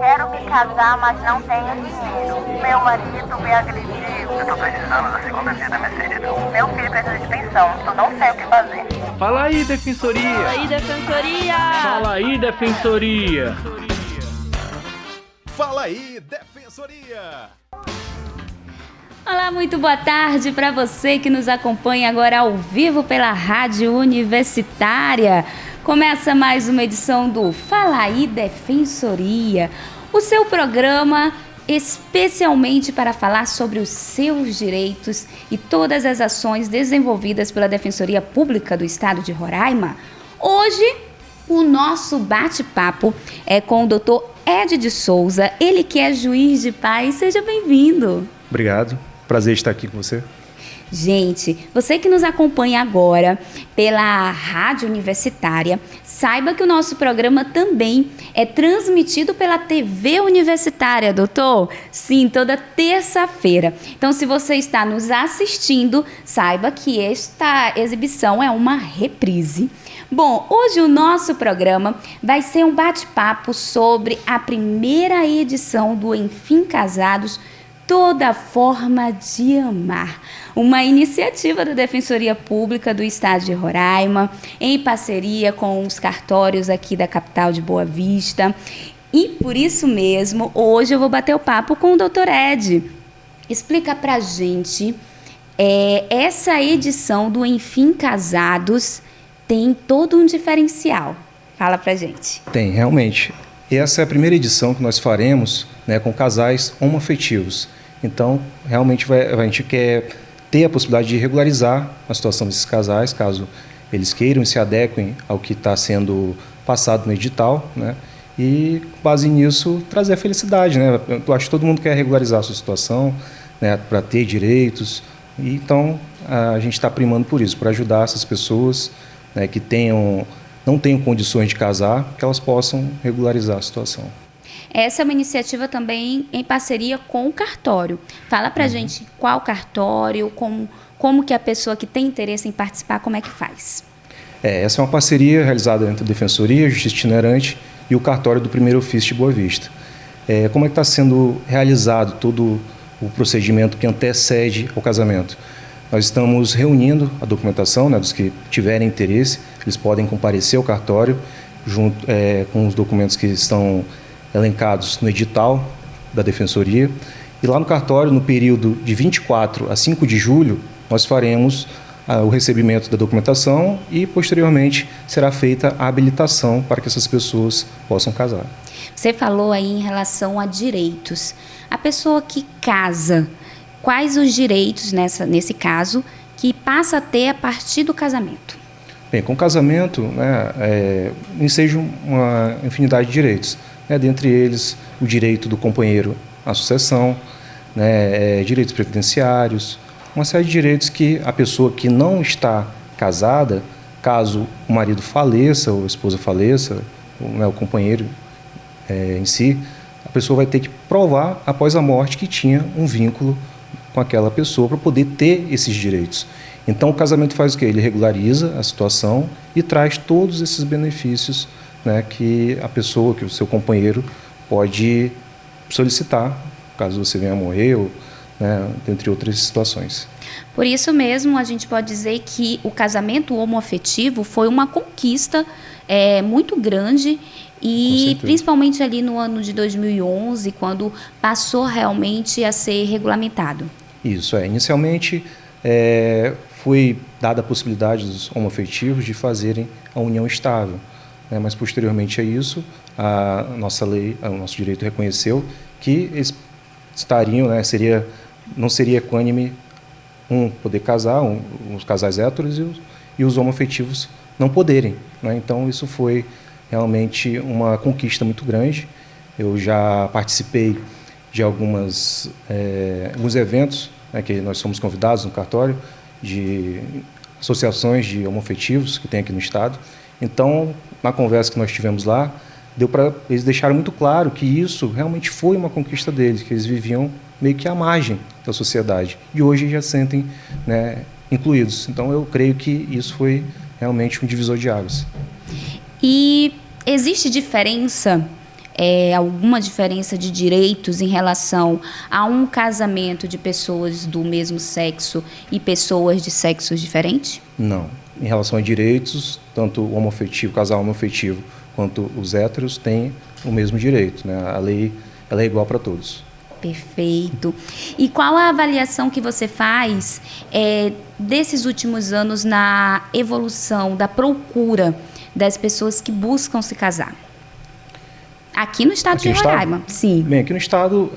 Quero me casar, mas não tenho dinheiro. Meu marido me agrediu. Eu tô precisando da segunda via da Mercedes. Meu filho precisa de pensão. Eu não sei o que fazer. Fala aí, Defensoria! Fala aí, Defensoria! Fala aí, Defensoria! Fala aí, Defensoria! Olá, muito boa tarde para você que nos acompanha agora ao vivo pela Rádio Universitária. Começa mais uma edição do Fala aí, Defensoria, o seu programa especialmente para falar sobre os seus direitos e todas as ações desenvolvidas pela Defensoria Pública do Estado de Roraima. Hoje, o nosso bate-papo é com o Dr. Ed de Souza, ele que é juiz de paz. Seja bem-vindo. Obrigado. Prazer estar aqui com você. Gente, você que nos acompanha agora pela Rádio Universitária, saiba que o nosso programa também é transmitido pela TV Universitária, doutor. Sim, toda terça-feira. Então, se você está nos assistindo, saiba que esta exibição é uma reprise. Bom, hoje o nosso programa vai ser um bate-papo sobre a primeira edição do Enfim Casados, Toda Forma de Amar, uma iniciativa da Defensoria Pública do Estado de Roraima, em parceria com os cartórios aqui da capital de Boa Vista. E por isso mesmo, hoje eu vou bater o papo com o Dr. Ed. Explica pra gente, essa edição do Enfim Casados tem todo um diferencial. Fala pra gente. Tem, realmente. Essa é a primeira edição que nós faremos, né, com casais homoafetivos. Então, realmente, a gente quer ter a possibilidade de regularizar a situação desses casais, caso eles queiram e se adequem ao que está sendo passado no edital, né? E, com base nisso, trazer a felicidade, né? Eu acho que todo mundo quer regularizar a sua situação, né, para ter direitos. E, então, a gente está primando por isso, para ajudar essas pessoas, né, que não tenham condições de casar, que elas possam regularizar a situação. Essa é uma iniciativa também em parceria com o cartório. Fala pra gente qual cartório, como que a pessoa que tem interesse em participar, como é que faz? Essa é uma parceria realizada entre a Defensoria, a Justiça Itinerante e o cartório do Primeiro Ofício de Boa Vista. Como é que está sendo realizado todo o procedimento que antecede ao casamento? Nós estamos reunindo a documentação, né, dos que tiverem interesse, eles podem comparecer ao cartório junto com os documentos que estão elencados no edital da Defensoria. E lá no cartório, no período de 24 a 5 de julho, nós faremos o recebimento da documentação e, posteriormente, será feita a habilitação para que essas pessoas possam casar. Você falou aí em relação a direitos. A pessoa que casa, quais os direitos, nesse caso, que passa a ter a partir do casamento? Bem, com o casamento, né, enseja uma infinidade de direitos. Dentre eles, o direito do companheiro à sucessão, né, direitos previdenciários, uma série de direitos que a pessoa que não está casada, caso o marido faleça ou a esposa faleça, né, o companheiro em si, a pessoa vai ter que provar após a morte que tinha um vínculo com aquela pessoa para poder ter esses direitos. Então, o casamento faz o quê? Ele regulariza a situação e traz todos esses benefícios, né, que a pessoa, que o seu companheiro pode solicitar, caso você venha a morrer, ou, né, entre outras situações. Por isso mesmo, a gente pode dizer que o casamento homoafetivo foi uma conquista muito grande e principalmente ali no ano de 2011, quando passou realmente a ser regulamentado. Isso, inicialmente foi dada a possibilidade dos homoafetivos de fazerem a união estável. Mas posteriormente a isso, a nossa lei, o nosso direito reconheceu que eles estariam, não seria equânime poder casar, os casais héteros e os homoafetivos não poderem, né? Então isso foi realmente uma conquista muito grande. Eu já participei de alguns eventos, né, que nós somos convidados no cartório, de associações de homoafetivos que tem aqui no estado. Então, na conversa que nós tivemos lá, eles deixaram muito claro que isso realmente foi uma conquista deles, que eles viviam meio que à margem da sociedade. E hoje já se sentem, né, incluídos. Então, eu creio que isso foi realmente um divisor de águas. E existe diferença alguma diferença de direitos em relação a um casamento de pessoas do mesmo sexo e pessoas de sexos diferentes? Não. Em relação a direitos, tanto o homoafetivo, o casal homoafetivo, quanto os héteros têm o mesmo direito, né? A lei ela é igual para todos. Perfeito. E qual a avaliação que você faz desses últimos anos na evolução da procura das pessoas que buscam se casar? Aqui no estado de Roraima, sim. Bem, aqui no estado,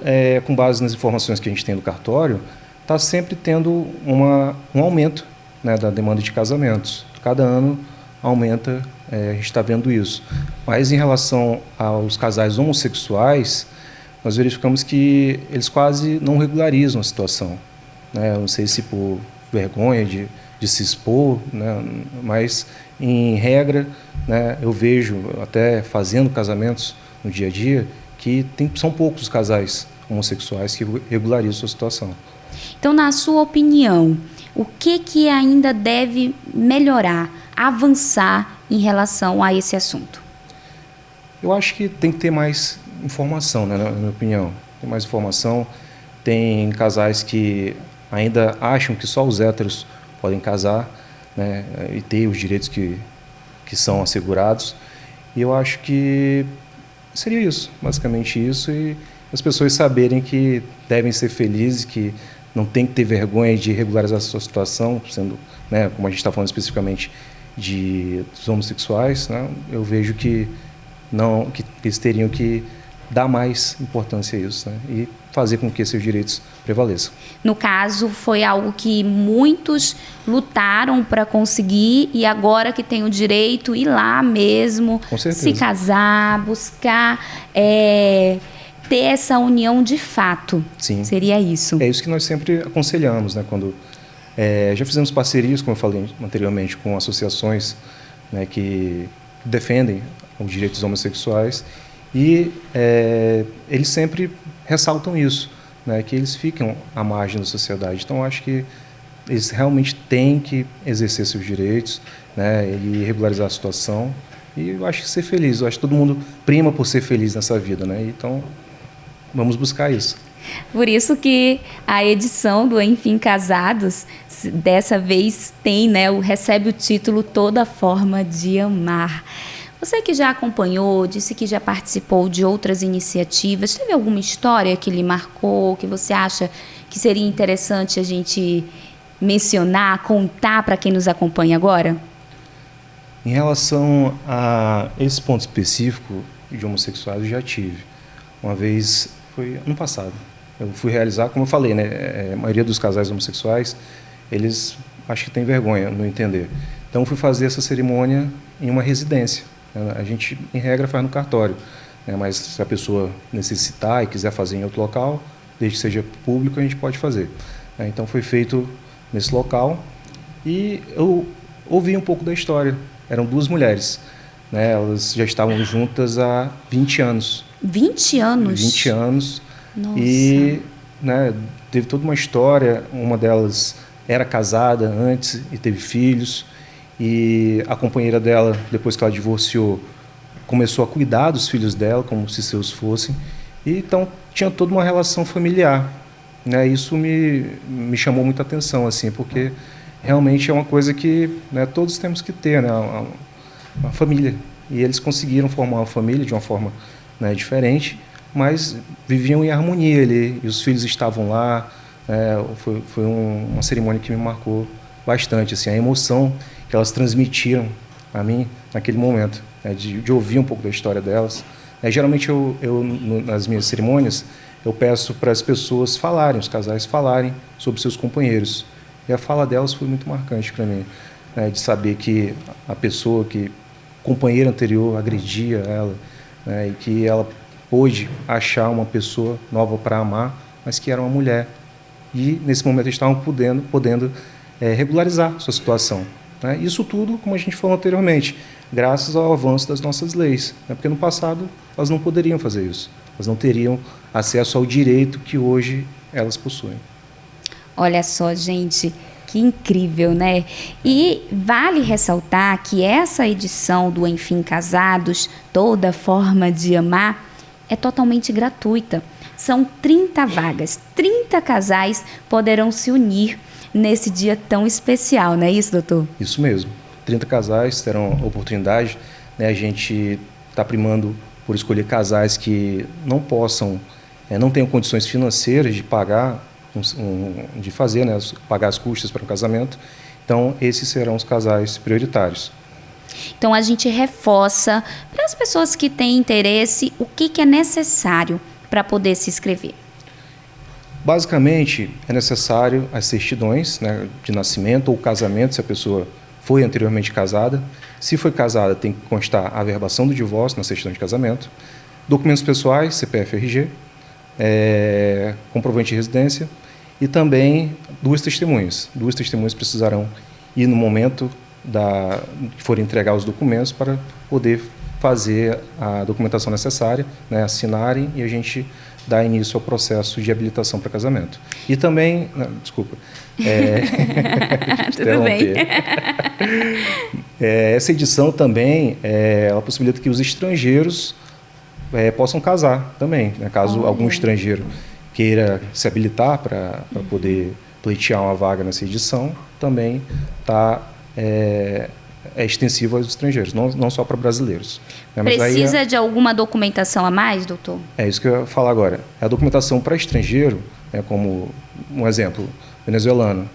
com base nas informações que a gente tem do cartório, está sempre tendo um aumento, né, da demanda de casamentos. Cada ano aumenta, a gente está vendo isso. Mas em relação aos casais homossexuais, nós verificamos que eles quase não regularizam a situação, né? Não sei se por vergonha de se expor, né? Mas, em regra, né, eu vejo, até fazendo casamentos no dia a dia, que são poucos os casais homossexuais que regularizam a situação. Então, na sua opinião, o que ainda deve melhorar, avançar em relação a esse assunto? Eu acho que tem que ter mais informação, né, na minha opinião. Tem mais informação. Tem casais que ainda acham que só os héteros podem casar, né, e ter os direitos que são assegurados. E eu acho que seria isso, basicamente isso, e as pessoas saberem que devem ser felizes, que não tem que ter vergonha de regularizar a sua situação, sendo, né, como a gente está falando especificamente dos homossexuais, né, eu vejo que eles teriam que dar mais importância a isso, né, e fazer com que seus direitos prevaleçam. No caso, foi algo que muitos lutaram para conseguir e agora que tem o direito, ir lá mesmo, se casar, buscar ter essa união de fato. Sim. Seria isso. É isso que nós sempre aconselhamos, né, quando já fizemos parcerias, como eu falei anteriormente, com associações, né, que defendem os direitos homossexuais e eles sempre ressaltam isso, né, que eles ficam à margem da sociedade. Então, eu acho que eles realmente têm que exercer seus direitos, né, e regularizar a situação. E eu acho que ser feliz, eu acho que todo mundo prima por ser feliz nessa vida, né? Então, vamos buscar isso. Por isso que a edição do Enfim Casados, dessa vez recebe o título Toda Forma de Amar. Você que já acompanhou, disse que já participou de outras iniciativas, teve alguma história que lhe marcou, que você acha que seria interessante a gente mencionar, contar para quem nos acompanha agora? Em relação a esse ponto específico de homossexuais, eu já tive. Uma vez, foi ano passado, eu fui realizar, como eu falei, né, a maioria dos casais homossexuais, eles acho que têm vergonha, não entender. Então, eu fui fazer essa cerimônia em uma residência. A gente, em regra, faz no cartório, né, mas se a pessoa necessitar e quiser fazer em outro local, desde que seja público, a gente pode fazer. Então, foi feito nesse local e eu ouvi um pouco da história. Eram duas mulheres, né, elas já estavam juntas há 20 anos. 20 anos? 20 anos. Nossa. E, né, teve toda uma história. Uma delas era casada antes e teve filhos. E a companheira dela, depois que ela divorciou, começou a cuidar dos filhos dela como se seus fossem. E então tinha toda uma relação familiar, né? Isso me chamou muita atenção, assim, porque realmente é uma coisa que, né, todos temos que ter, né, uma família. E eles conseguiram formar uma família de uma forma, né, diferente, mas viviam em harmonia ali. E os filhos estavam lá. Foi uma cerimônia que me marcou bastante, assim, a emoção que elas transmitiram a mim naquele momento, né, de ouvir um pouco da história delas. Geralmente, nas minhas cerimônias, eu peço para as pessoas falarem, os casais falarem sobre seus companheiros. E a fala delas foi muito marcante para mim, né, de saber que a pessoa que o companheiro anterior agredia ela, né, e que ela pôde achar uma pessoa nova para amar, mas que era uma mulher. E, nesse momento, eles estavam podendo regularizar sua situação. Né? Isso tudo, como a gente falou anteriormente, graças ao avanço das nossas leis. Né? Porque no passado elas não poderiam fazer isso. Elas não teriam acesso ao direito que hoje elas possuem. Olha só, gente, que incrível, né? E vale ressaltar que essa edição do Enfim Casados, Toda Forma de Amar, é totalmente gratuita. São 30 vagas, 30 casais poderão se unir nesse dia tão especial, não é isso, doutor? Isso mesmo. 30 casais terão oportunidade, né? A gente está primando por escolher casais que não possam, não tenham condições financeiras de pagar, de fazer, né, pagar as custas para o casamento. Então, esses serão os casais prioritários. Então, a gente reforça para as pessoas que têm interesse o que é necessário para poder se inscrever. Basicamente, é necessário as certidões, né, de nascimento ou casamento, se a pessoa foi anteriormente casada. Se foi casada, tem que constar a averbação do divórcio na certidão de casamento, documentos pessoais, CPF, RG, comprovante de residência e também duas testemunhas. Duas testemunhas precisarão ir no momento que forem entregar os documentos para poder fazer a documentação necessária, né, assinarem e a gente dar início ao processo de habilitação para casamento. E também, desculpa, tudo bem. Essa edição também ela possibilita que os estrangeiros possam casar também, né, caso algum estrangeiro queira se habilitar para poder pleitear uma vaga nessa edição, também é extensivo aos estrangeiros, não só para brasileiros. Né? Mas precisa de alguma documentação a mais, doutor? É isso que eu ia falar agora. A documentação para estrangeiro, como um exemplo, venezuelano,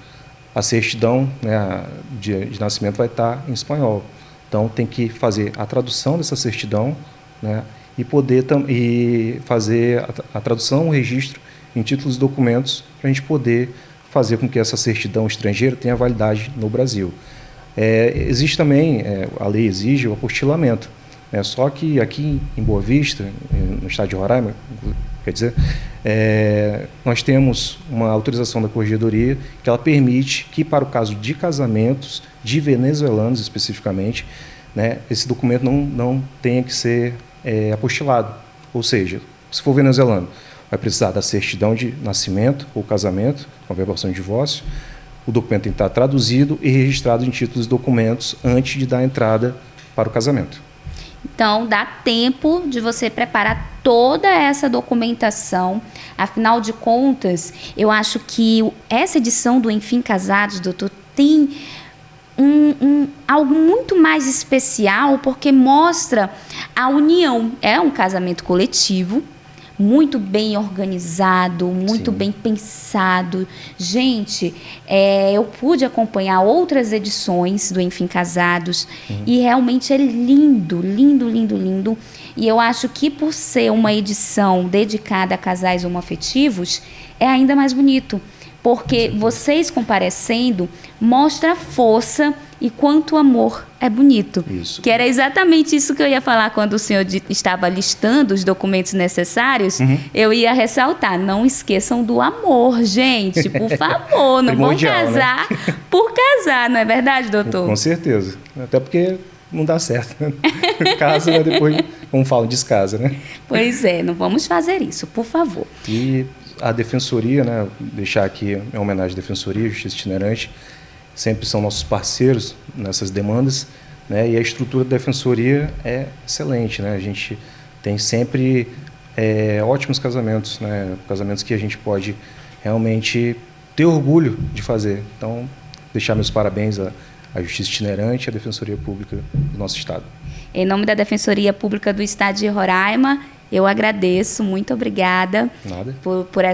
a certidão, né, de nascimento vai estar em espanhol. Então, tem que fazer a tradução dessa certidão, né, e poder fazer a tradução, o registro em títulos e documentos para a gente poder fazer com que essa certidão estrangeira tenha validade no Brasil. Existe também, a lei exige o apostilamento, né? Só que aqui em Boa Vista, no estado de Roraima, quer dizer, nós temos uma autorização da Corregedoria que ela permite que, para o caso de casamentos de venezuelanos especificamente, né, esse documento não tenha que ser apostilado. Ou seja, se for venezuelano, vai precisar da certidão de nascimento ou casamento, com averbação de divórcio. O documento tem que estar traduzido e registrado em títulos e documentos antes de dar entrada para o casamento. Então, dá tempo de você preparar toda essa documentação. Afinal de contas, eu acho que essa edição do Enfim Casados, doutor, tem algo muito mais especial, porque mostra a união. É um casamento coletivo, muito bem organizado, muito bem pensado. Gente, eu pude acompanhar outras edições do Enfim Casados e realmente é lindo, lindo, lindo, lindo. E eu acho que por ser uma edição dedicada a casais homoafetivos, é ainda mais bonito, porque vocês comparecendo mostra a força e quanto amor é bonito. Isso. Que era exatamente isso que eu ia falar quando o senhor estava listando os documentos necessários. Eu ia ressaltar, não esqueçam do amor, gente, por favor, não vão casar, né? Por casar, não é verdade, doutor? Com certeza, até porque não dá certo, né? Casa, né? Depois, como falam, descasa, né? Pois é, não vamos fazer isso, por favor. E a Defensoria, né, deixar aqui em homenagem à Defensoria, Justiça Itinerante, sempre são nossos parceiros nessas demandas, né, e a estrutura da Defensoria é excelente, né, a gente tem sempre ótimos casamentos, né, casamentos que a gente pode realmente ter orgulho de fazer. Então, deixar meus parabéns à Justiça Itinerante e à Defensoria Pública do nosso Estado. Em nome da Defensoria Pública do Estado de Roraima, eu agradeço, muito obrigada por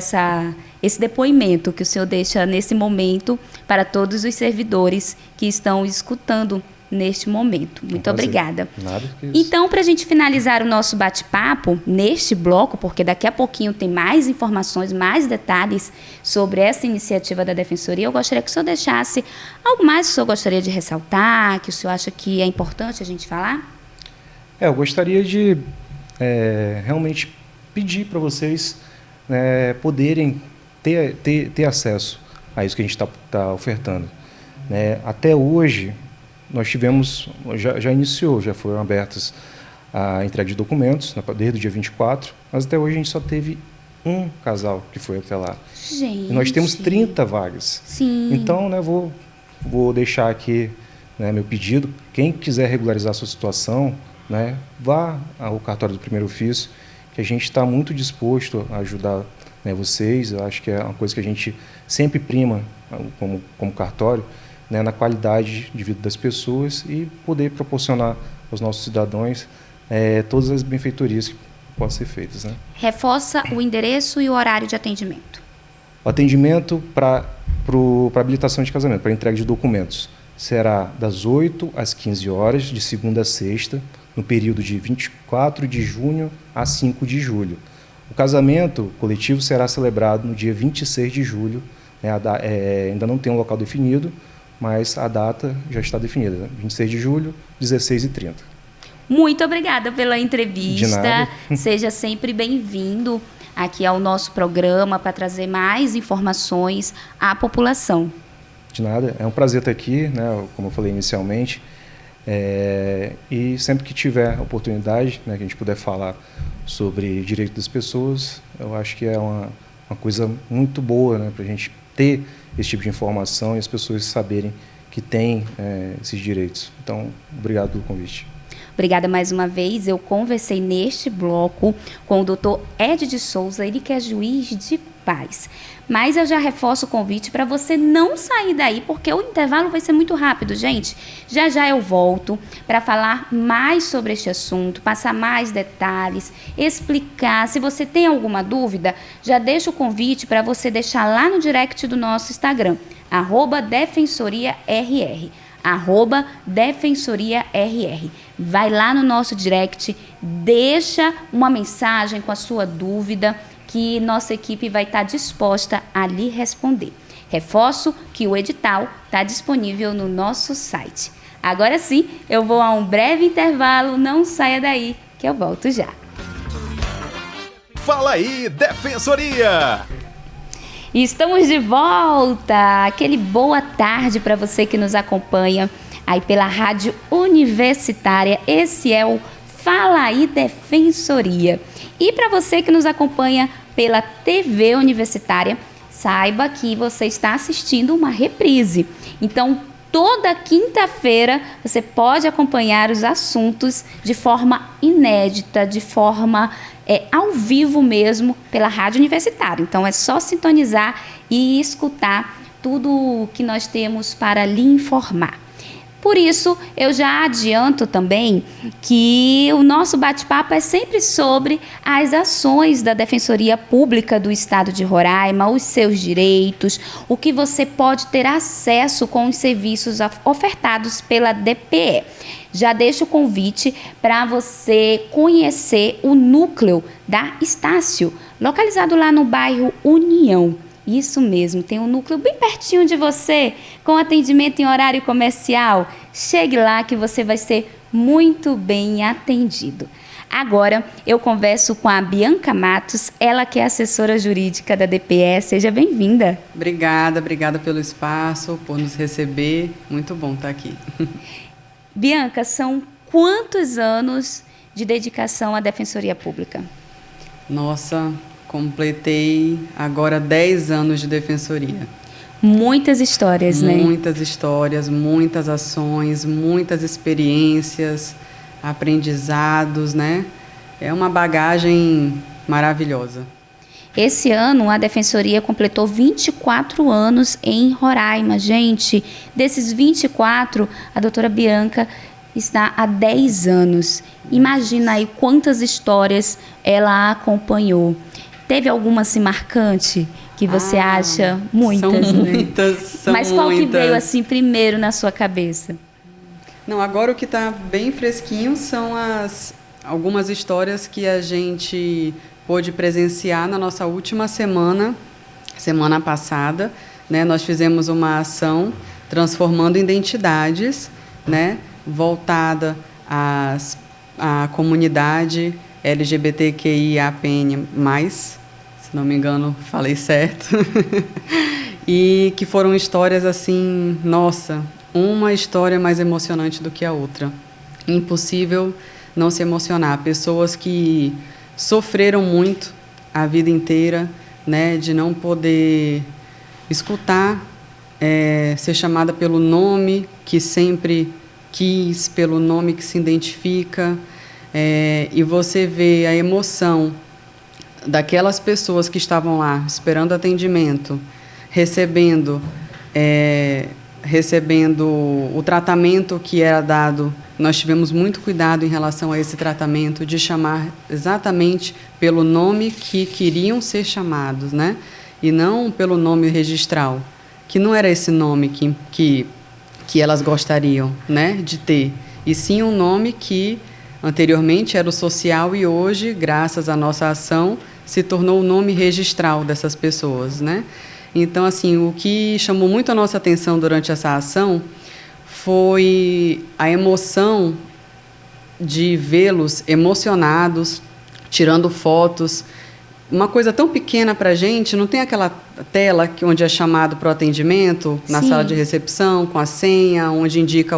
esse depoimento que o senhor deixa nesse momento para todos os servidores que estão escutando neste momento. Muito obrigada. Então, para a gente finalizar o nosso bate-papo neste bloco, porque daqui a pouquinho tem mais informações, mais detalhes sobre essa iniciativa da Defensoria, eu gostaria que o senhor deixasse algo mais que o senhor gostaria de ressaltar, que o senhor acha que é importante a gente falar? Eu gostaria de realmente pedir para vocês poderem ter acesso a isso que a gente está ofertando. Até hoje, nós tivemos, já foram abertas a entrega de documentos, desde o dia 24, mas até hoje a gente só teve um casal que foi até lá. Gente. E nós temos 30 vagas. Sim. Então, vou deixar aqui meu pedido. Quem quiser regularizar a sua situação, vá ao cartório do primeiro ofício, que a gente está muito disposto a ajudar, né, vocês. Eu acho que é uma coisa que a gente sempre prima como cartório, né, na qualidade de vida das pessoas e poder proporcionar aos nossos cidadãos todas as benfeitorias que possam ser feitas, né? Reforça o endereço e o horário de atendimento. O atendimento para habilitação de casamento, para entrega de documentos, será das 8 às 15 horas, de segunda a sexta, no período de 24 de junho a 5 de julho. O casamento coletivo será celebrado no dia 26 de julho, né, ainda não tem um local definido, mas a data já está definida, né? 26 de julho, 16h30. Muito obrigada pela entrevista. De nada. Seja sempre bem-vindo aqui ao nosso programa para trazer mais informações à população. De nada, é um prazer estar aqui, né, como eu falei inicialmente, e sempre que tiver oportunidade, né, que a gente puder falar sobre direito das pessoas, eu acho que é uma coisa muito boa, né, para a gente ter esse tipo de informação e as pessoas saberem que têm esses direitos. Então, obrigado pelo convite. Obrigada mais uma vez. Eu conversei neste bloco com o Dr. Ed de Souza, ele que é juiz de paz. Mas eu já reforço o convite para você não sair daí, porque o intervalo vai ser muito rápido, gente. Já já eu volto para falar mais sobre este assunto, passar mais detalhes, explicar. Se você tem alguma dúvida, já deixo o convite para você deixar lá no direct do nosso Instagram, @defensoriarr. @defensoriarr. Vai lá no nosso direct, deixa uma mensagem com a sua dúvida, que nossa equipe vai estar disposta a lhe responder. Reforço que o edital está disponível no nosso site. Agora sim, eu vou a um breve intervalo, não saia daí, que eu volto já. Fala aí, Defensoria! Estamos de volta! Aquele boa tarde para você que nos acompanha aí pela Rádio Universitária. Esse é o Fala aí, Defensoria. E para você que nos acompanha pela TV Universitária, saiba que você está assistindo uma reprise. Então, toda quinta-feira você pode acompanhar os assuntos de forma inédita, de forma ao vivo mesmo, pela Rádio Universitária. Então, é só sintonizar e escutar tudo que nós temos para lhe informar. Por isso, eu já adianto também que o nosso bate-papo é sempre sobre as ações da Defensoria Pública do Estado de Roraima, os seus direitos, o que você pode ter acesso com os serviços ofertados pela DPE. Já deixo o convite para você conhecer o núcleo da Estácio, localizado lá no bairro União. Isso mesmo, tem um núcleo bem pertinho de você, com atendimento em horário comercial. Chegue lá que você vai ser muito bem atendido. Agora eu converso com a Bianca Matos, ela que é assessora jurídica da DPE. Seja bem-vinda. Obrigada pelo espaço, por nos receber. Muito bom estar aqui. Bianca, são quantos anos de dedicação à Defensoria Pública? Nossa, completei agora 10 anos de defensoria. Muitas histórias, né? Muitas histórias, muitas ações, muitas experiências, aprendizados, né? É uma bagagem maravilhosa. Esse ano, a Defensoria completou 24 anos em Roraima. Gente, desses 24, a doutora Bianca está há 10 anos. Imagina aí quantas histórias ela acompanhou. Teve alguma assim marcante que você acha? Muitas, são né? Muitas, são Mas qual muitas. que veio assim primeiro na sua cabeça? Não, agora o que está bem fresquinho são algumas histórias que a gente pôde presenciar na nossa última semana passada, né? Nós fizemos uma ação transformando identidades, né? Voltada à comunidade LGBTQIAPN+, se não me engano, falei certo. E que foram histórias assim, nossa, uma história mais emocionante do que a outra. Impossível não se emocionar. Pessoas que sofreram muito a vida inteira, né, de não poder escutar, ser chamada pelo nome que sempre quis, pelo nome que se identifica, e você vê a emoção daquelas pessoas que estavam lá esperando atendimento, recebendo o tratamento que era dado, nós tivemos muito cuidado em relação a esse tratamento, de chamar exatamente pelo nome que queriam ser chamados, né? E não pelo nome registral, que não era esse nome que elas gostariam, né, de ter, e sim um nome que anteriormente era o social e hoje, graças à nossa ação, se tornou o nome registral dessas pessoas, né? Então, assim, o que chamou muito a nossa atenção durante essa ação foi a emoção de vê-los emocionados, tirando fotos. Uma coisa tão pequena para a gente, não tem aquela tela onde é chamado para o atendimento, na Sim. sala de recepção, com a senha, onde indica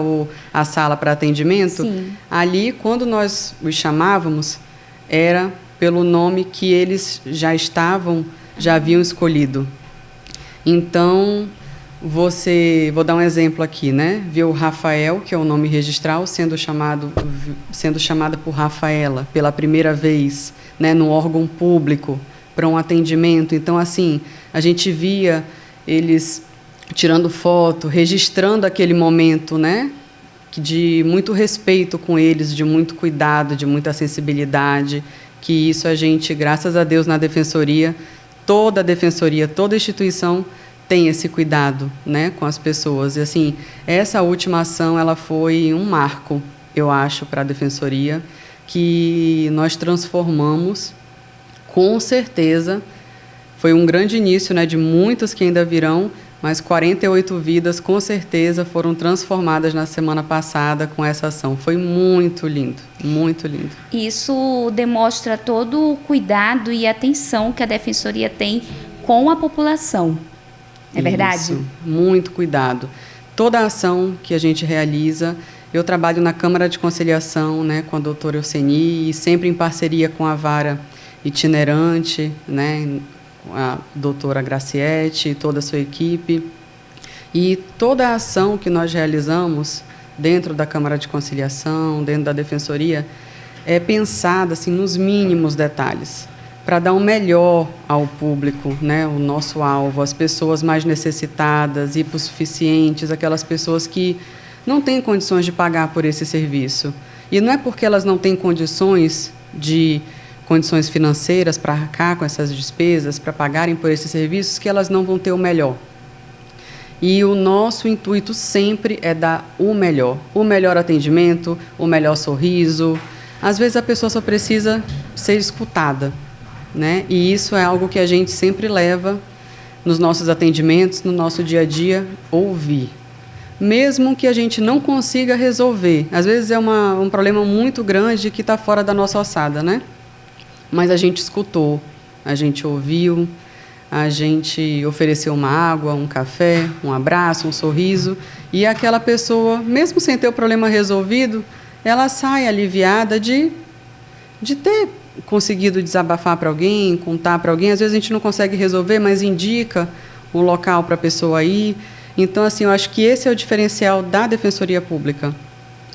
a sala para atendimento? Sim. Ali, quando nós os chamávamos, era pelo nome que eles já haviam escolhido. Então, vou dar um exemplo aqui, né? Viu o Rafael, que é o nome registral, sendo chamada por Rafaela pela primeira vez, né, no órgão público, para um atendimento. Então, assim, a gente via eles tirando foto, registrando aquele momento, né, de muito respeito com eles, de muito cuidado, de muita sensibilidade, que isso a gente, graças a Deus, na Defensoria, toda instituição tem esse cuidado, né, com as pessoas. E, assim, essa última ação ela foi um marco, eu acho, para a Defensoria, que nós transformamos, com certeza. Foi um grande início, né, de muitas que ainda virão, mas 48 vidas, com certeza, foram transformadas na semana passada com essa ação. Foi muito lindo, muito lindo. Isso demonstra todo o cuidado e atenção que a Defensoria tem com a população. É verdade? Isso, muito cuidado. Toda a ação que a gente realiza, eu trabalho na Câmara de Conciliação, né, com a doutora Euseni, e sempre em parceria com a vara itinerante, né, a doutora Graciete e toda a sua equipe. E toda a ação que nós realizamos dentro da Câmara de Conciliação, dentro da Defensoria, é pensada assim, nos mínimos detalhes, para dar um melhor ao público, né, o nosso alvo, as pessoas mais necessitadas, hipossuficientes, aquelas pessoas que não têm condições de pagar por esse serviço. E não é porque elas não têm condições financeiras para arcar com essas despesas, para pagarem por esses serviços, que elas não vão ter o melhor. E o nosso intuito sempre é dar o melhor atendimento, o melhor sorriso. Às vezes a pessoa só precisa ser escutada, né? E isso é algo que a gente sempre leva nos nossos atendimentos, no nosso dia a dia, ouvir. Mesmo que a gente não consiga resolver. Às vezes é um problema muito grande que está fora da nossa alçada, né? Mas a gente escutou, a gente ouviu, a gente ofereceu uma água, um café, um abraço, um sorriso, e aquela pessoa, mesmo sem ter o problema resolvido, ela sai aliviada de ter conseguido desabafar para alguém, contar para alguém. Às vezes a gente não consegue resolver, mas indica um local para a pessoa ir. Então, assim, eu acho que esse é o diferencial da Defensoria Pública.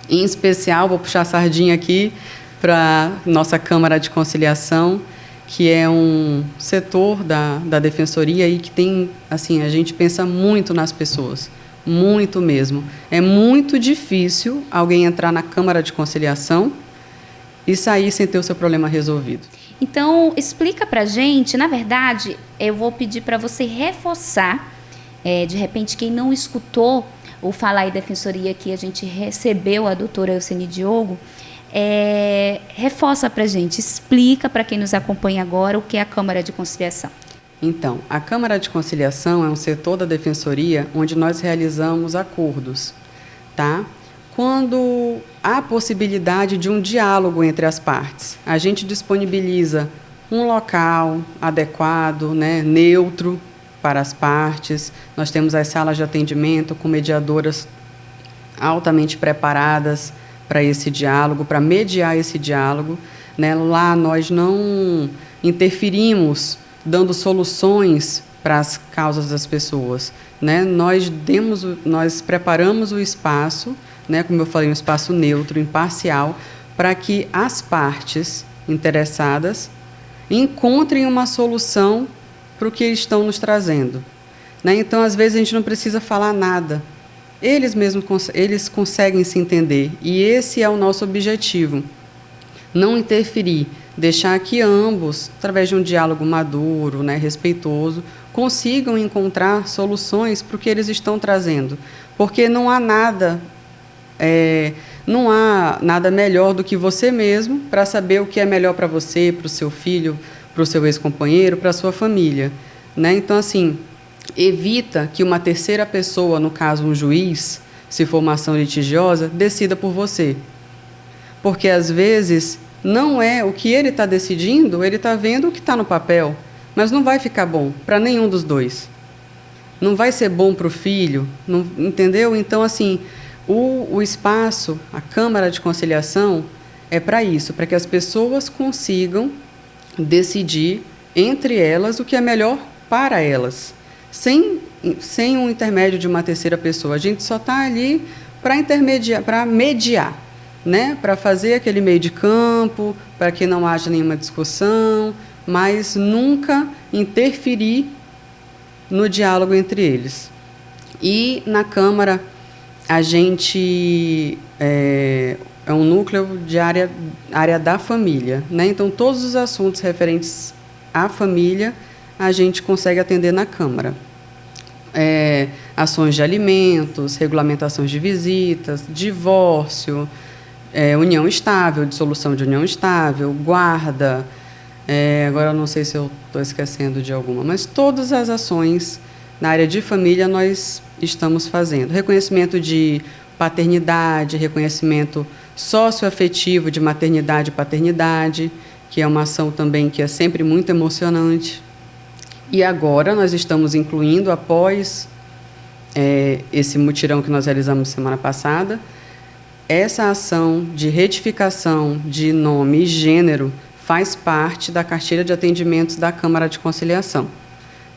Em especial, vou puxar a sardinha aqui para nossa Câmara de Conciliação, que é um setor da Defensoria e que tem, assim, a gente pensa muito nas pessoas, muito mesmo. É muito difícil alguém entrar na Câmara de Conciliação e sair sem ter o seu problema resolvido. Então, explica pra gente, na verdade, eu vou pedir para você reforçar, de repente, quem não escutou o Falar em Defensoria que a gente recebeu a doutora Euseni Diogo, reforça pra gente, explica para quem nos acompanha agora o que é a Câmara de Conciliação. Então, a Câmara de Conciliação é um setor da Defensoria onde nós realizamos acordos, tá? Quando há possibilidade de um diálogo entre as partes, a gente disponibiliza um local adequado, né, neutro para as partes. Nós temos as salas de atendimento com mediadoras altamente preparadas para esse diálogo, para mediar esse diálogo, né? Lá nós não interferimos dando soluções para as causas das pessoas, né? Nós preparamos o espaço, né, como eu falei, um espaço neutro, imparcial, para que as partes interessadas encontrem uma solução para o que estão nos trazendo. Né? Então, às vezes, a gente não precisa falar nada. Eles mesmos eles conseguem se entender. E esse é o nosso objetivo. Não interferir, deixar que ambos, através de um diálogo maduro, né, respeitoso, consigam encontrar soluções para o que eles estão trazendo. Porque não há nada melhor do que você mesmo para saber o que é melhor para você, para o seu filho, para o seu ex-companheiro, para a sua família. Né? Então, assim, evita que uma terceira pessoa, no caso um juiz, se for uma ação litigiosa, decida por você. Porque, às vezes, não é o que ele está decidindo, ele está vendo o que está no papel, mas não vai ficar bom para nenhum dos dois. Não vai ser bom para o filho, não, entendeu? Então, assim, o espaço, a Câmara de Conciliação, é para isso, para que as pessoas consigam decidir entre elas o que é melhor para elas, sem um intermédio de uma terceira pessoa. A gente só está ali para mediar, né? Para fazer aquele meio de campo, para que não haja nenhuma discussão, mas nunca interferir no diálogo entre eles. E na Câmara, a gente é um núcleo de área da família, né? Então, todos os assuntos referentes à família, a gente consegue atender na Câmara. Ações de alimentos, regulamentações de visitas, divórcio, união estável, dissolução de união estável, guarda. Agora, eu não sei se eu estou esquecendo de alguma, mas todas as ações na área de família nós estamos fazendo. Reconhecimento de paternidade, reconhecimento socioafetivo de maternidade e paternidade, que é uma ação também que é sempre muito emocionante. E agora nós estamos incluindo, após esse mutirão que nós realizamos semana passada, essa ação de retificação de nome e gênero faz parte da cartilha de atendimentos da Câmara de Conciliação.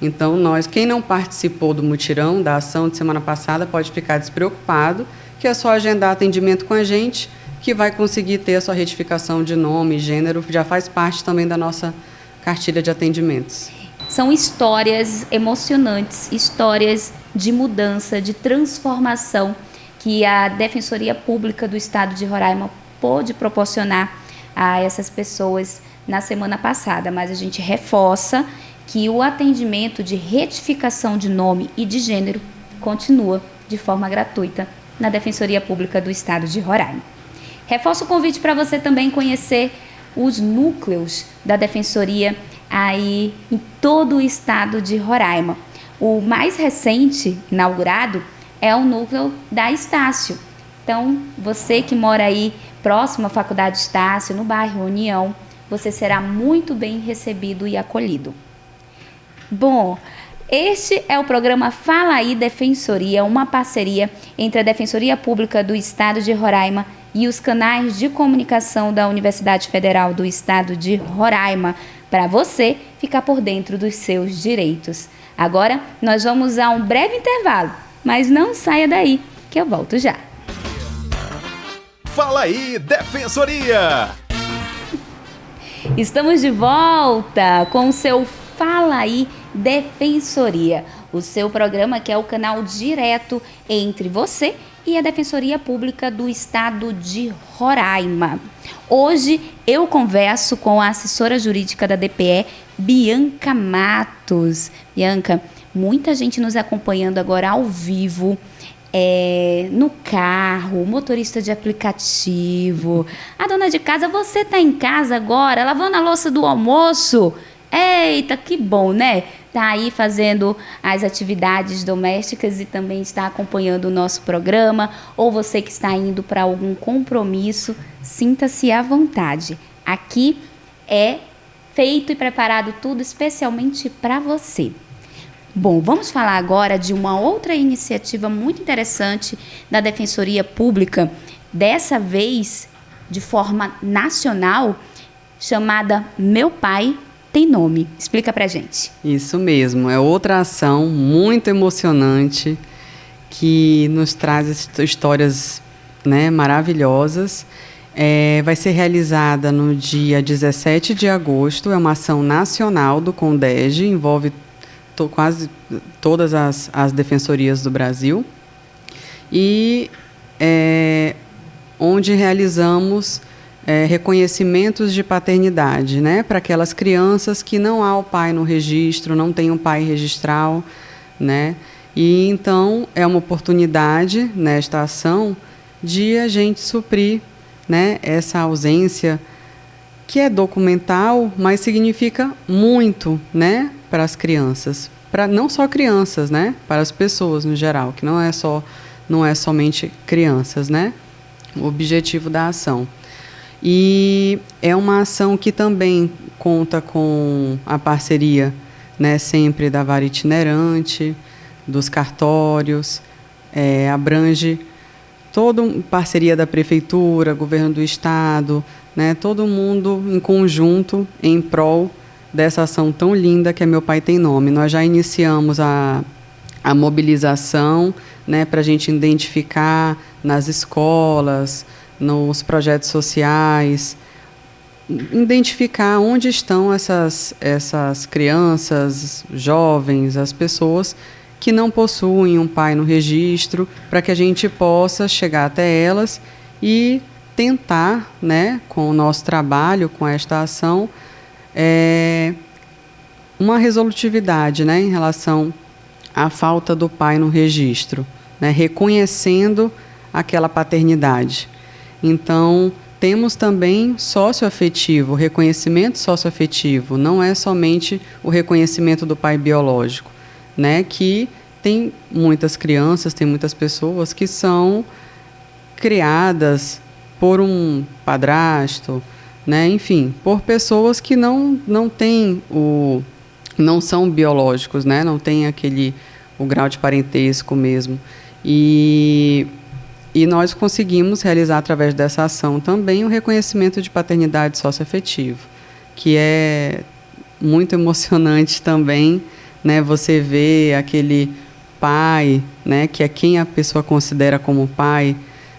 Então, quem não participou do mutirão, da ação de semana passada, pode ficar despreocupado, que é só agendar atendimento com a gente, que vai conseguir ter a sua retificação de nome e gênero, já faz parte também da nossa cartilha de atendimentos. São histórias emocionantes, histórias de mudança, de transformação que a Defensoria Pública do Estado de Roraima pôde proporcionar a essas pessoas na semana passada. Mas a gente reforça que o atendimento de retificação de nome e de gênero continua de forma gratuita na Defensoria Pública do Estado de Roraima. Reforço o convite para você também conhecer os núcleos da Defensoria aí em todo o estado de Roraima. O mais recente, inaugurado, é o núcleo da Estácio. Então, você que mora aí próximo à Faculdade Estácio, no bairro União, você será muito bem recebido e acolhido. Bom, este é o programa Fala Aí Defensoria, uma parceria entre a Defensoria Pública do Estado de Roraima e os canais de comunicação da Universidade Federal do Estado de Roraima, para você ficar por dentro dos seus direitos. Agora, nós vamos a um breve intervalo, mas não saia daí, que eu volto já. Fala Aí Defensoria! Estamos de volta com o seu Fala Aí Defensoria, o seu programa que é o canal direto entre você e a Defensoria Pública do Estado de Roraima. Hoje eu converso com a assessora jurídica da DPE, Bianca Matos. Bianca, muita gente nos acompanhando agora ao vivo, no carro, motorista de aplicativo, a dona de casa. Você está em casa agora, lavando a louça do almoço? Eita, que bom, né? Tá aí fazendo as atividades domésticas e também está acompanhando o nosso programa, ou você que está indo para algum compromisso, sinta-se à vontade. Aqui é feito e preparado tudo especialmente para você. Bom, vamos falar agora de uma outra iniciativa muito interessante da Defensoria Pública, dessa vez de forma nacional, chamada Meu Pai Tem Nome. Explica pra gente. Isso mesmo, é outra ação muito emocionante que nos traz histórias, né, maravilhosas. vai ser realizada no dia 17 de agosto, é uma ação nacional do CONDEG, envolve quase todas as defensorias do Brasil, e onde realizamos reconhecimentos de paternidade, né, para aquelas crianças que não há o pai no registro, não tem um pai registral, né, e então é uma oportunidade nesta ação de a gente suprir, né, essa ausência que é documental, mas significa muito, né, para as crianças, para não só crianças, né, para as pessoas no geral, que não é somente crianças, né, o objetivo da ação. E é uma ação que também conta com a parceria, né, sempre da Vara Itinerante, dos cartórios, abrange toda parceria da Prefeitura, Governo do Estado, né, todo mundo em conjunto em prol dessa ação tão linda que é Meu Pai Tem Nome. Nós já iniciamos a mobilização, né, para a gente identificar nas escolas, nos projetos sociais, identificar onde estão essas crianças, jovens, as pessoas que não possuem um pai no registro, para que a gente possa chegar até elas e tentar, né, com o nosso trabalho, com esta ação, uma resolutividade, né, em relação à falta do pai no registro, né, reconhecendo aquela paternidade. Então, temos também socioafetivo, o reconhecimento socioafetivo, não é somente o reconhecimento do pai biológico, né, que tem muitas crianças, tem muitas pessoas que são criadas por um padrasto, né, enfim, por pessoas que não são biológicos, né, não tem o grau de parentesco mesmo. E nós conseguimos realizar, através dessa ação também, o reconhecimento de paternidade socioafetivo, que é muito emocionante também, né, você vê aquele pai, né, que é quem a pessoa considera como pai,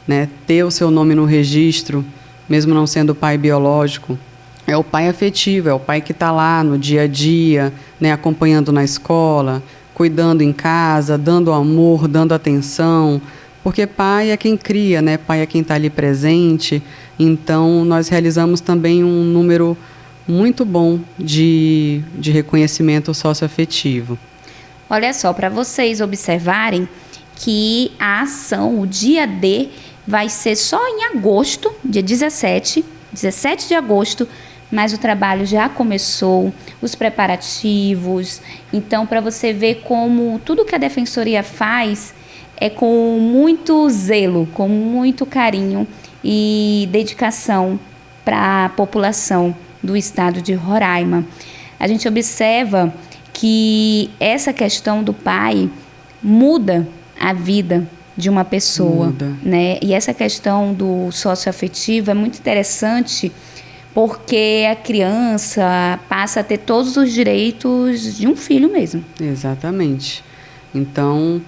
né, ter o seu nome no registro, mesmo não sendo o pai biológico, é o pai afetivo, é o pai que está lá no dia a dia, né, acompanhando na escola, cuidando em casa, dando amor, dando atenção, porque pai é quem cria, né? Pai é quem está ali presente. Então, nós realizamos também um número muito bom de reconhecimento socioafetivo. Olha só, para vocês observarem que a ação, o dia D, vai ser só em agosto, dia 17 de agosto, mas o trabalho já começou, os preparativos. Então, para você ver como tudo que a Defensoria faz é com muito zelo, com muito carinho e dedicação para a população do estado de Roraima. A gente observa que essa questão do pai muda a vida de uma pessoa, né? E essa questão do socioafetivo é muito interessante, porque a criança passa a ter todos os direitos de um filho mesmo. Exatamente. Então,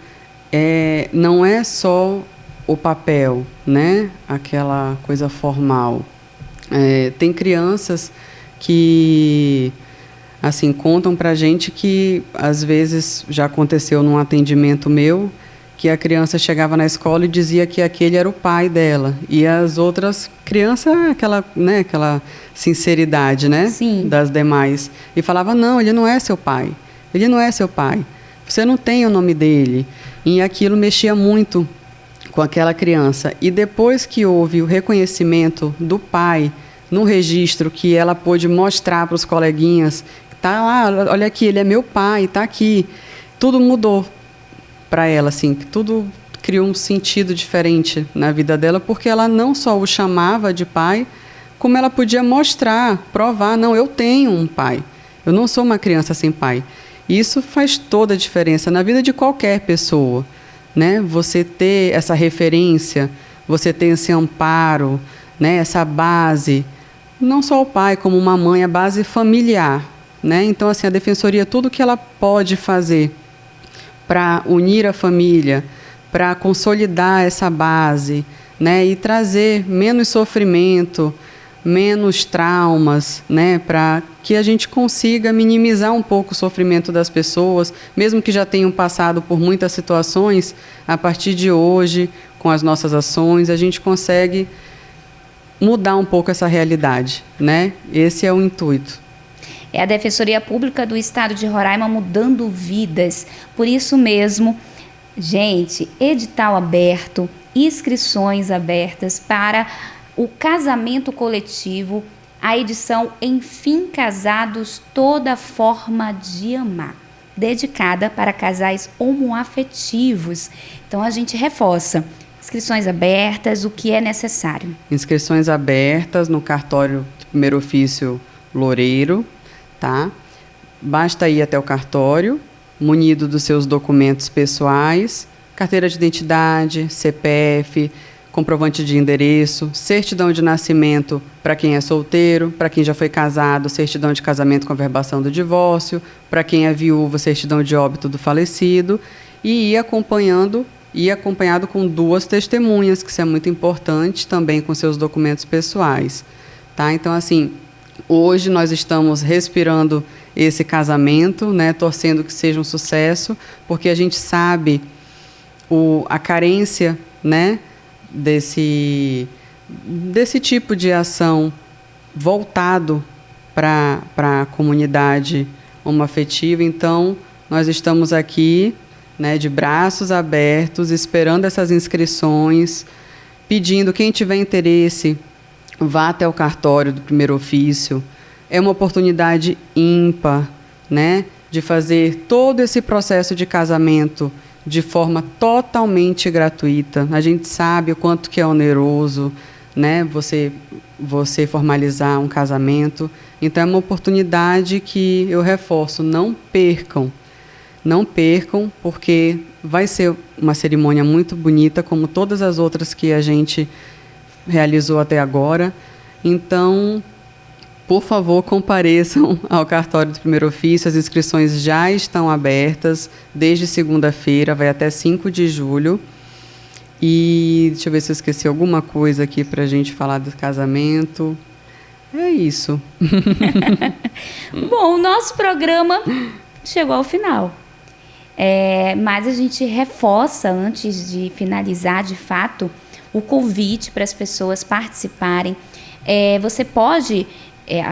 não é só o papel, né? Aquela coisa formal. Tem crianças que, assim, contam pra gente que, às vezes, já aconteceu num atendimento meu, que a criança chegava na escola e dizia que aquele era o pai dela. E as outras crianças, aquela sinceridade, né? Sim. Das demais. E falava, não, ele não é seu pai. Ele não é seu pai. Você não tem o nome dele. E aquilo mexia muito com aquela criança. E depois que houve o reconhecimento do pai no registro, que ela pôde mostrar para os coleguinhas, tá lá, olha aqui, ele é meu pai, tá aqui. Tudo mudou para ela, assim, tudo criou um sentido diferente na vida dela, porque ela não só o chamava de pai, como ela podia mostrar, provar, não, eu tenho um pai, eu não sou uma criança sem pai. Isso faz toda a diferença na vida de qualquer pessoa, né? Você ter essa referência, você ter esse amparo, né? Essa base, não só o pai, como uma mãe, a base familiar, né? Então, assim, a Defensoria, tudo que ela pode fazer para unir a família, para consolidar essa base, né, e trazer menos sofrimento, menos traumas, né, para que a gente consiga minimizar um pouco o sofrimento das pessoas, mesmo que já tenham passado por muitas situações. A partir de hoje, com as nossas ações, a gente consegue mudar um pouco essa realidade, né? Esse é o intuito. É a Defensoria Pública do Estado de Roraima mudando vidas. Por isso mesmo, gente, edital aberto, inscrições abertas para o casamento coletivo, a edição Enfim Casados, Toda Forma de Amar, dedicada para casais homoafetivos. Então a gente reforça, inscrições abertas, o que é necessário. Inscrições abertas no cartório do primeiro ofício Loureiro, tá? Basta ir até o cartório, munido dos seus documentos pessoais, carteira de identidade, CPF, comprovante de endereço, certidão de nascimento para quem é solteiro, para quem já foi casado, certidão de casamento com averbação do divórcio, para quem é viúva, certidão de óbito do falecido, e ir acompanhado com 2 testemunhas, que isso é muito importante, também com seus documentos pessoais, tá? Então, assim, hoje nós estamos respirando esse casamento, né, torcendo que seja um sucesso, porque a gente sabe a carência, né, desse tipo de ação voltado para a comunidade homoafetiva. Então, nós estamos aqui, né, de braços abertos, esperando essas inscrições, pedindo quem tiver interesse, vá até o cartório do primeiro ofício. É uma oportunidade ímpar, né, de fazer todo esse processo de casamento de forma totalmente gratuita. A gente sabe o quanto que é oneroso, né, você formalizar um casamento. Então, é uma oportunidade que eu reforço, não percam, porque vai ser uma cerimônia muito bonita, como todas as outras que a gente realizou até agora. Então, por favor, compareçam ao cartório do primeiro ofício. As inscrições já estão abertas desde segunda-feira, vai até 5 de julho. E deixa eu ver se eu esqueci alguma coisa aqui para a gente falar do casamento. É isso. Bom, o nosso programa chegou ao final. Mas a gente reforça, antes de finalizar de fato, o convite para as pessoas participarem. Você pode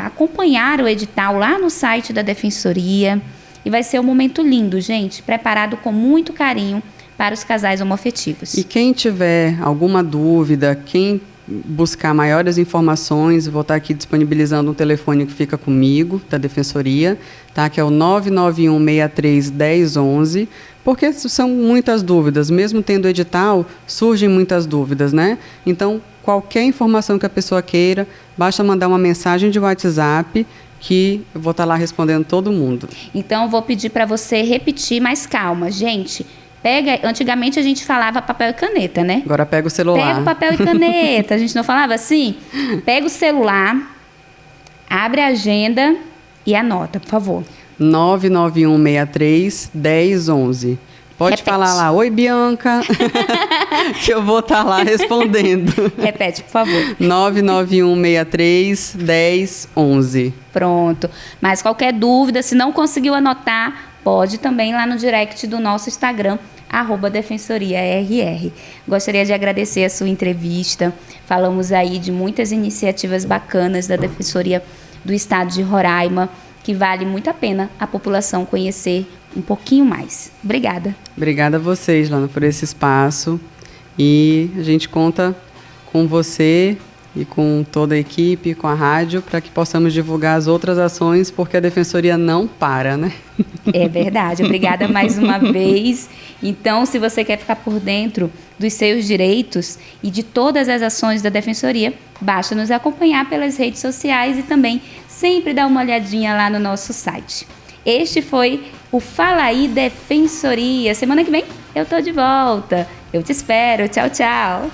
acompanhar o edital lá no site da Defensoria, e vai ser um momento lindo, gente, preparado com muito carinho para os casais homoafetivos. E quem tiver alguma dúvida, quem buscar maiores informações, vou estar aqui disponibilizando um telefone que fica comigo, da Defensoria, tá? Que é o 991631011, porque são muitas dúvidas, mesmo tendo edital, surgem muitas dúvidas, né? Então, qualquer informação que a pessoa queira, basta mandar uma mensagem de WhatsApp, que eu vou estar lá respondendo todo mundo. Então, eu vou pedir para você repetir, mais calma, gente. Antigamente a gente falava papel e caneta, né? Agora pega o celular. Pega o papel e caneta. A gente não falava assim? Pega o celular, abre a agenda e anota, por favor. 991631011. Pode Repete. falar lá, oi Bianca, que eu vou estar lá respondendo. Repete, por favor. 991631011. Pronto. Mas qualquer dúvida, se não conseguiu anotar, pode também ir lá no direct do nosso Instagram, @DefensoriaRR. Gostaria de agradecer a sua entrevista. Falamos aí de muitas iniciativas bacanas da Defensoria do Estado de Roraima, que vale muito a pena a população conhecer um pouquinho mais. Obrigada. Obrigada a vocês, Lana, por esse espaço. E a gente conta com você e com toda a equipe, com a rádio, para que possamos divulgar as outras ações, porque a Defensoria não para, né? É verdade. Obrigada mais uma vez. Então, se você quer ficar por dentro dos seus direitos e de todas as ações da Defensoria, basta nos acompanhar pelas redes sociais e também sempre dar uma olhadinha lá no nosso site. Este foi o Fala Aí Defensoria. Semana que vem eu tô de volta. Eu te espero. Tchau, tchau.